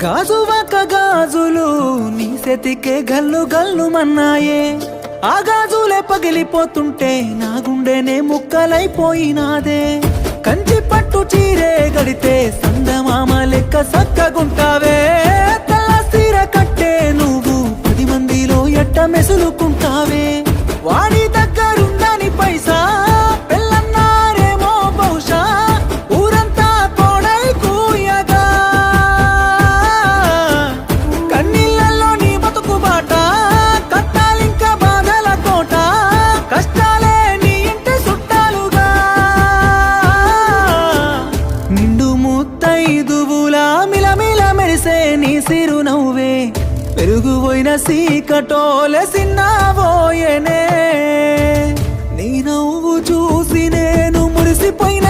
గాజువక గాజులు నీ సెతికే గల్లు గల్లు మన్నాయే ఆ గాజులే పగిలిపోతుంటే నా గుండెనే ముక్కలైపోయినాదే కంచి పట్టు చీరే గడితే సందమామ లెక్క సక్కగుంటావే తెల్ల సీర కట్టే నువ్వు 10 మందిలో ఎట్ట మెసులుకుంటావే వాడి దగ్గరుందని పైసా పెళ్ళన్నారేమో బహుశా ఊరంతా కోడై కూయగా కన్నీళ్ళల్లో నీ బతుకు బాట కట్టాలింక బాధల కోట కష్టాలే నీ ఇంటి చుట్టాలుగా నిండు ముత్తైదువులా మిలమిల మెరిసే నీ సిరునవ్వే పెరుగుపోయిన సీకటోలే సిన్నబోయేనే నీ నవ్వు చూసి నేను మురిసిపోయిన